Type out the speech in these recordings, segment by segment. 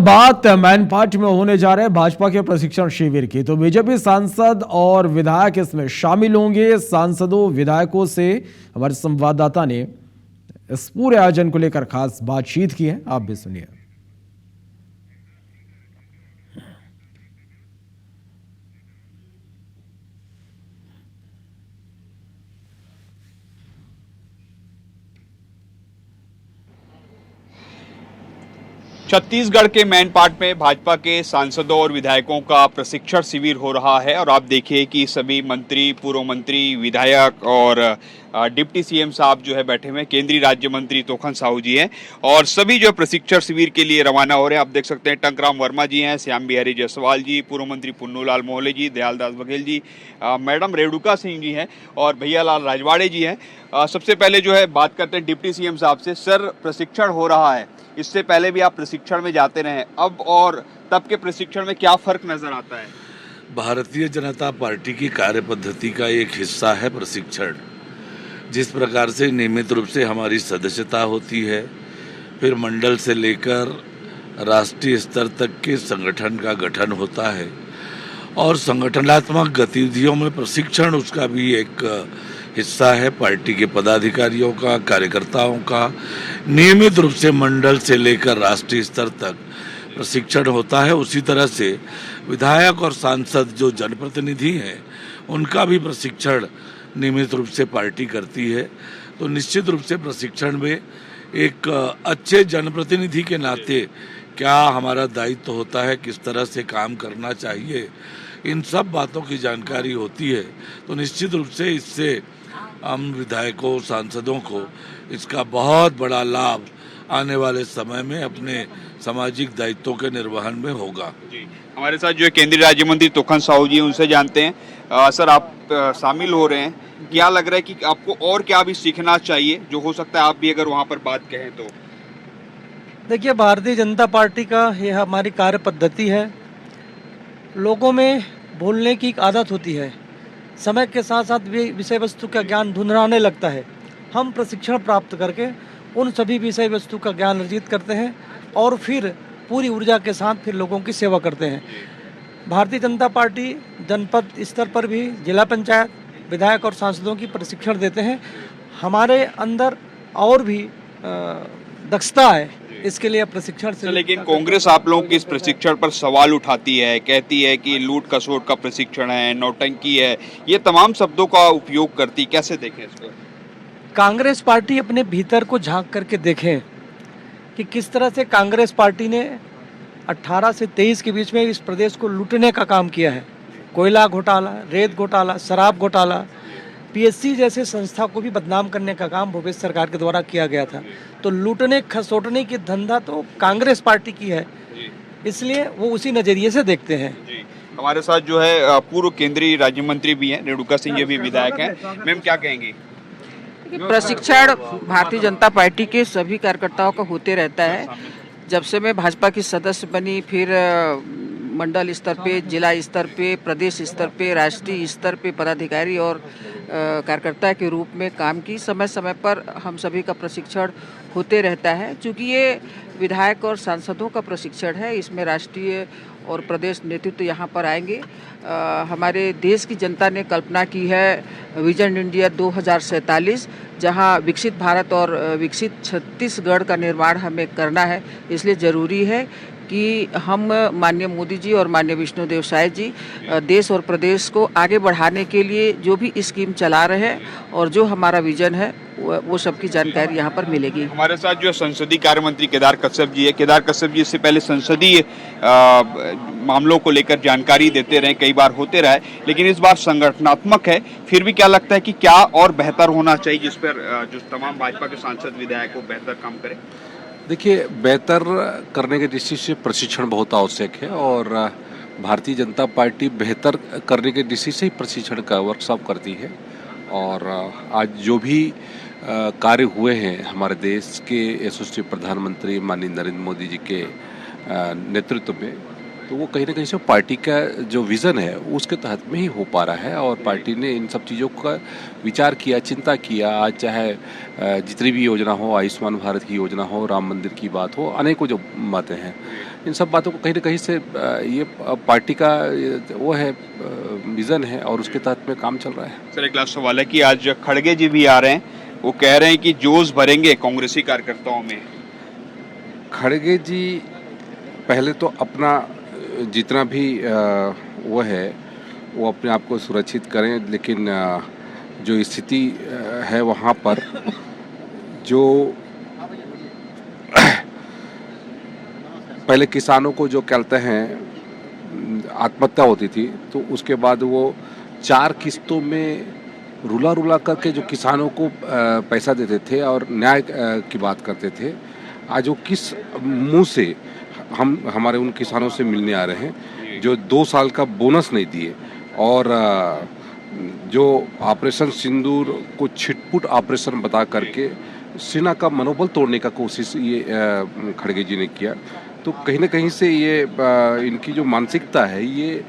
बात मैनपाट में होने जा रहे भाजपा के प्रशिक्षण शिविर की, तो बीजेपी सांसद और विधायक इसमें शामिल होंगे। सांसदों विधायकों से हमारे संवाददाता ने इस पूरे आयोजन को लेकर खास बातचीत की है, आप भी सुनिए। 'छत्तीसगढ़ के मैनपाट में भाजपा के सांसदों और विधायकों का प्रशिक्षण शिविर हो रहा है और आप देखिए कि सभी मंत्री, पूर्व मंत्री, विधायक और डिप्टी सीएम साहब जो है बैठे हुए हैं। केंद्रीय राज्य मंत्री तोखन साहू जी हैं और सभी जो प्रशिक्षण शिविर के लिए रवाना हो रहे हैं। आप देख सकते हैं टंकराम वर्मा जी हैं, श्याम बिहारी जायसवाल जी, पूर्व मंत्री पुन्नूलाल मोहले जी, दयालदास बघेल जी, मैडम रेणुका सिंह जी हैं और भैयालाल राजवाड़े जी हैं। सबसे पहले जो है बात करते हैं डिप्टी सीएम साहब से। सर, प्रशिक्षण हो रहा है, इससे पहले भी आप प्रशिक्षण में जाते रहे, अब और तब के प्रशिक्षण में क्या फर्क नजर आता है? भारतीय जनता पार्टी की कार्यपद्धति का एक हिस्सा है प्रशिक्षण। जिस प्रकार से नियमित रूप से हमारी सदस्यता होती है, फिर मंडल से लेकर राष्ट्रीय स्तर तक के संगठन का गठन होता है और संगठनात्मक गतिविधियों में प्रशिक्षण उसका भी एक हिस्सा है। पार्टी के पदाधिकारियों का, कार्यकर्ताओं का नियमित रूप से मंडल से लेकर राष्ट्रीय स्तर तक प्रशिक्षण होता है। उसी तरह से विधायक और सांसद जो जनप्रतिनिधि हैं, उनका भी प्रशिक्षण नियमित रूप से पार्टी करती है। तो निश्चित रूप से प्रशिक्षण में एक अच्छे जनप्रतिनिधि के नाते क्या हमारा दायित्व होता है, किस तरह से काम करना चाहिए, इन सब बातों की जानकारी होती है। तो निश्चित रूप से इससे हम विधायकों, सांसदों को इसका बहुत बड़ा लाभ आने वाले समय में अपने सामाजिक दायित्वों के निर्वहन में होगा। जी, हमारे साथ जो केंद्रीय राज्य मंत्री तोखन साहू जी, उनसे जानते हैं। सर, आप शामिल हो रहे हैं, क्या लग रहा है कि आपको और क्या भी सीखना चाहिए, जो हो सकता है आप भी अगर वहाँ पर बात कहें तो? देखिए, भारतीय जनता पार्टी का ये हमारी कार्य पद्धति है। लोगों में बोलने की एक आदत होती है, समय के साथ साथ विषय वस्तु का ज्ञान धुंधलाने लगता है। हम प्रशिक्षण प्राप्त करके उन सभी विषय वस्तु का ज्ञान अर्जित करते हैं और फिर पूरी ऊर्जा के साथ फिर लोगों की सेवा करते हैं। भारतीय जनता पार्टी जनपद स्तर पर भी जिला पंचायत, विधायक और सांसदों की प्रशिक्षण देते हैं। हमारे अंदर और भी दक्षता है, इसके लिए प्रशिक्षण से। लेकिन कांग्रेस आप लोगों के इस प्रशिक्षण पर सवाल उठाती है, कहती है कि लूट खसोट का प्रशिक्षण है, नौटंकी है, ये तमाम शब्दों का उपयोग करती। कैसे देखें इसको? कांग्रेस पार्टी अपने भीतर को झांक करके देखें कि किस तरह से कांग्रेस पार्टी ने 18 से 23 के बीच में इस प्रदेश को लूटने का काम किया है। कोयला घोटाला, रेत घोटाला, शराब घोटाला, पीएससी जैसे संस्था को भी बदनाम करने का काम भूपेश सरकार के द्वारा किया गया था। तो लूटने खसोटने की धंधा तो कांग्रेस पार्टी की है, इसलिए वो उसी नजरिए से देखते हैं। हमारे साथ जो है पूर्व केंद्रीय राज्य मंत्री भी हैं, रेणुका सिंह, ये भी विधायक हैं। मैम, क्या कहेंगी? प्रशिक्षण भारतीय जनता पार्टी के सभी कार्यकर्ताओं का होते रहता है। जब से मैं भाजपा की सदस्य बनी, फिर मंडल स्तर पे, जिला स्तर पे, प्रदेश स्तर पे, राष्ट्रीय स्तर पे पदाधिकारी और कार्यकर्ता के रूप में काम की। समय समय पर हम सभी का प्रशिक्षण होते रहता है। चूँकि ये विधायक और सांसदों का प्रशिक्षण है, इसमें राष्ट्रीय और प्रदेश नेतृत्व यहाँ पर आएंगे। हमारे देश की जनता ने कल्पना की है विजन इंडिया 2047, जहाँ विकसित भारत और विकसित छत्तीसगढ़ का निर्माण हमें करना है। इसलिए ज़रूरी है कि हम माननीय मोदी जी और माननीय विष्णुदेव साय जी देश और प्रदेश को आगे बढ़ाने के लिए जो भी स्कीम चला रहे हैं और जो हमारा विजन है वो सबकी जानकारी यहाँ पर मिलेगी। हमारे साथ जो संसदीय कार्य मंत्री केदार कश्यप जी है। केदार कश्यप जी इससे पहले संसदीय मामलों को लेकर जानकारी देते रहे, कई बार होते रहे, लेकिन इस बार संगठनात्मक है। फिर भी क्या लगता है कि क्या और बेहतर होना चाहिए, जिस पर जो तमाम भाजपा के सांसद विधायक को बेहतर काम करें? देखिए, बेहतर करने के दृष्टि से प्रशिक्षण बहुत आवश्यक है और भारतीय जनता पार्टी बेहतर करने के दृष्टि से ही प्रशिक्षण का वर्कशॉप करती है। और आज जो भी कार्य हुए हैं हमारे देश के यशस्वी प्रधानमंत्री माननीय नरेंद्र मोदी जी के नेतृत्व में, तो वो कहीं ना कहीं से पार्टी का जो विज़न है उसके तहत में ही हो पा रहा है और पार्टी ने इन सब चीज़ों का विचार किया, चिंता किया। आज चाहे जितनी भी योजना हो, आयुष्मान भारत की योजना हो, राम मंदिर की बात हो, अनेकों जो बातें हैं, इन सब बातों को कहीं ना कहीं से ये पार्टी का वो है, विज़न है और उसके तहत में काम चल रहा है। सर एक लास्ट सवाल है कि आज खड़गे जी भी आ रहे हैं, वो कह रहे हैं कि जोश भरेंगे कांग्रेसी कार्यकर्ताओं में। खड़गे जी पहले तो अपना जितना भी वो है वो अपने आप को सुरक्षित करें, लेकिन जो स्थिति है वहाँ पर जो पहले किसानों को जो कहते हैं आत्महत्या होती थी, तो उसके बाद वो 4 किस्तों में रुला करके जो किसानों को पैसा देते थे और न्याय की बात करते थे, आज वो किस मुंह से हम हमारे उन किसानों से मिलने आ रहे हैं जो 2 साल का बोनस नहीं दिए और जो ऑपरेशन सिंदूर को छिटपुट ऑपरेशन बता करके सेना का मनोबल तोड़ने का कोशिश ये खड़गे जी ने किया। तो कहीं ना कहीं से ये इनकी जो मानसिकता है ये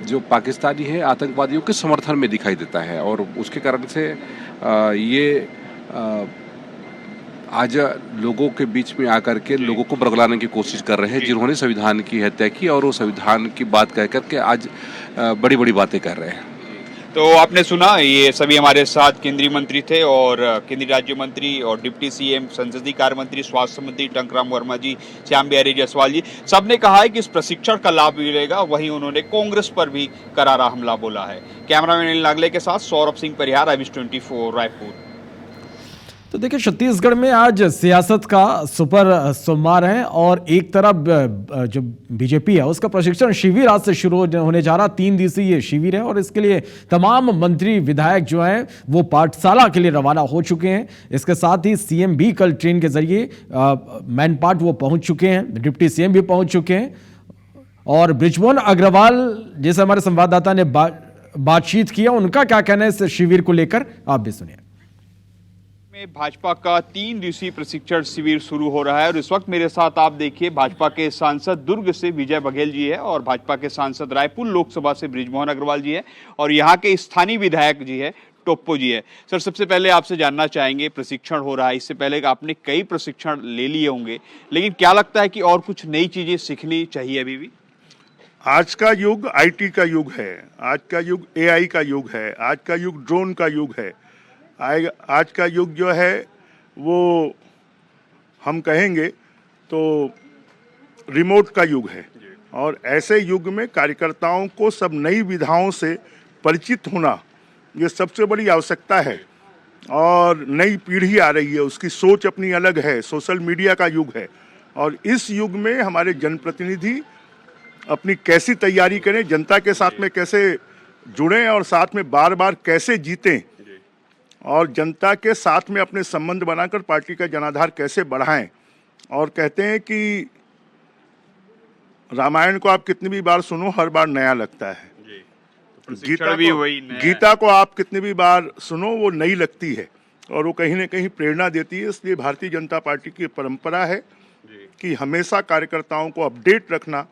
जो पाकिस्तानी है आतंकवादियों के समर्थन में दिखाई देता है और उसके कारण से ये आज लोगों के बीच में आकर के लोगों को बरगलाने की कोशिश कर रहे हैं जिन्होंने संविधान की हत्या की और वो संविधान की बात कह करके आज बड़ी बड़ी बातें कर रहे हैं। तो आपने सुना, ये सभी हमारे साथ केंद्रीय मंत्री थे और केंद्रीय राज्य मंत्री और डिप्टी सीएम, संसदीय कार्य मंत्री, स्वास्थ्य मंत्री टंकराम वर्मा जी, श्याम बिहारी जायसवाल जी, सबने कहा है कि इस प्रशिक्षण का लाभ मिलेगा। वहीं उन्होंने कांग्रेस पर भी करारा हमला बोला है। कैमरामैन अनिल नागले के साथ सौरभ सिंह परिहार, IBC24 रायपुर। तो देखिए, छत्तीसगढ़ में आज सियासत का सुपर सोमवार है और एक तरफ जो बीजेपी है उसका प्रशिक्षण शिविर आज से शुरू होने जा रहा। 3 दिवसीय ये शिविर है और इसके लिए तमाम मंत्री विधायक जो हैं वो पाठशाला के लिए रवाना हो चुके हैं। इसके साथ ही सीएम भी कल ट्रेन के जरिए मैनपाट वो पहुंच चुके हैं, डिप्टी सीएम भी पहुंच चुके हैं। और बृजमोहन अग्रवाल जैसे हमारे संवाददाता ने बातचीत किया, उनका क्या कहना है इस शिविर को लेकर, आप भी सुनिए। भाजपा का 3 दिवसीय प्रशिक्षण शिविर शुरू हो रहा है और इस वक्त मेरे साथ आप देखिए भाजपा के सांसद दुर्ग से विजय बघेल जी है और भाजपा के सांसद रायपुर लोकसभा से बृजमोहन अग्रवाल जी है और यहाँ के स्थानीय विधायक जी है टोप्पो जी है। सर सबसे पहले आपसे जानना चाहेंगे, प्रशिक्षण हो रहा है, इससे पहले आपने कई प्रशिक्षण ले लिए होंगे, लेकिन क्या लगता है कि और कुछ नई चीजें सीखनी चाहिए अभी भी? आज का युग IT का युग है, आज का युग AI का युग है, आज का युग ड्रोन का युग है, आज का युग जो है वो हम कहेंगे तो रिमोट का युग है। और ऐसे युग में कार्यकर्ताओं को सब नई विधाओं से परिचित होना ये सबसे बड़ी आवश्यकता है। और नई पीढ़ी आ रही है, उसकी सोच अपनी अलग है, सोशल मीडिया का युग है और इस युग में हमारे जनप्रतिनिधि अपनी कैसी तैयारी करें, जनता के साथ में कैसे जुड़ें और साथ में बार बार कैसे जीतें और जनता के साथ में अपने संबंध बनाकर पार्टी का जनाधार कैसे बढ़ाएं। और कहते हैं कि रामायण को आप कितनी भी बार सुनो हर बार नया लगता है, गीता को आप कितनी भी बार सुनो वो नई लगती है और वो कहीं न कहीं प्रेरणा देती है। इसलिए भारतीय जनता पार्टी की परंपरा है कि हमेशा कार्यकर्ताओं को अपडेट रखना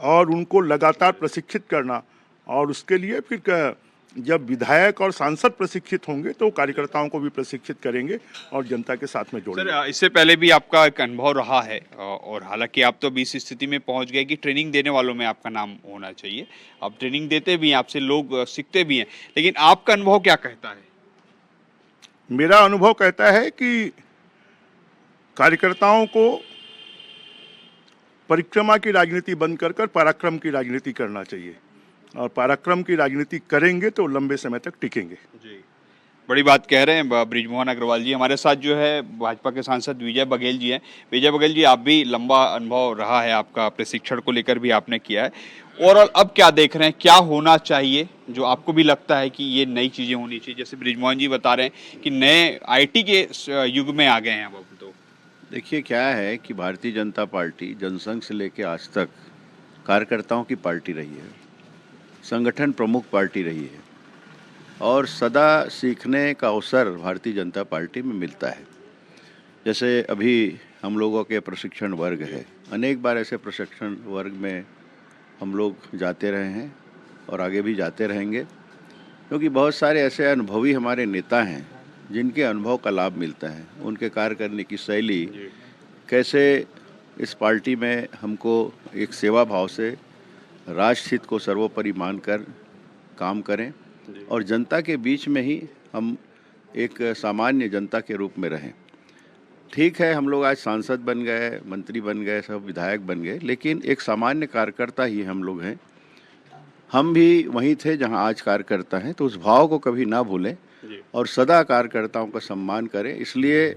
और उनको लगातार प्रशिक्षित करना और उसके लिए फिर जब विधायक और सांसद प्रशिक्षित होंगे तो कार्यकर्ताओं को भी प्रशिक्षित करेंगे और जनता के साथ में जोड़ेंगे। सर इससे पहले भी आपका एक अनुभव रहा है और हालांकि आप तो अभी इस स्थिति में पहुंच गए कि ट्रेनिंग देने वालों में आपका नाम होना चाहिए। आप ट्रेनिंग देते भी हैं, आपसे लोग सीखते भी हैं, लेकिन आपका अनुभव क्या कहता है? मेरा अनुभव कहता है कि कार्यकर्ताओं को परिक्रमा की राजनीति बंद कर पराक्रम की राजनीति करना चाहिए और पराक्रम की राजनीति करेंगे तो लंबे समय तक टिकेंगे। जी, बड़ी बात कह रहे हैं बृजमोहन अग्रवाल जी। हमारे साथ जो है भाजपा के सांसद विजय बघेल जी हैं। विजय बघेल जी, आप भी लंबा अनुभव रहा है आपका, प्रशिक्षण को लेकर भी आपने किया है, ओवरऑल अब क्या देख रहे हैं, क्या होना चाहिए जो आपको भी लगता है कि ये नई चीजें होनी चाहिए? जैसे बृजमोहन जी बता रहे हैं कि नए IT के युग में आ गए हैं अब तो। देखिए क्या है कि भारतीय जनता पार्टी जनसंघ से लेकर आज तक कार्यकर्ताओं की पार्टी रही है, संगठन प्रमुख पार्टी रही है और सदा सीखने का अवसर भारतीय जनता पार्टी में मिलता है। जैसे अभी हम लोगों के प्रशिक्षण वर्ग है, अनेक बार ऐसे प्रशिक्षण वर्ग में हम लोग जाते रहे हैं और आगे भी जाते रहेंगे, क्योंकि बहुत सारे ऐसे अनुभवी हमारे नेता हैं जिनके अनुभव का लाभ मिलता है। उनके कार्य करने की शैली कैसे इस पार्टी में हमको एक सेवा भाव से राष्ट्रहित को सर्वोपरि मानकर काम करें और जनता के बीच में ही हम एक सामान्य जनता के रूप में रहें। ठीक है, हम लोग आज सांसद बन गए, मंत्री बन गए, सब विधायक बन गए, लेकिन एक सामान्य कार्यकर्ता ही हम लोग हैं। हम भी वहीं थे जहां आज कार्यकर्ता हैं, तो उस भाव को कभी ना भूलें और सदा कार्यकर्ताओं का सम्मान करें। इसलिए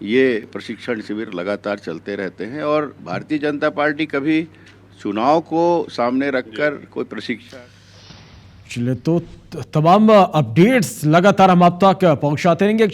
ये प्रशिक्षण शिविर लगातार चलते रहते हैं और भारतीय जनता पार्टी कभी चुनाव को सामने रखकर कोई प्रशिक्षण। चलिए, तो तमाम अपडेट्स लगातार हम आप तक पहुंचाते रहेंगे।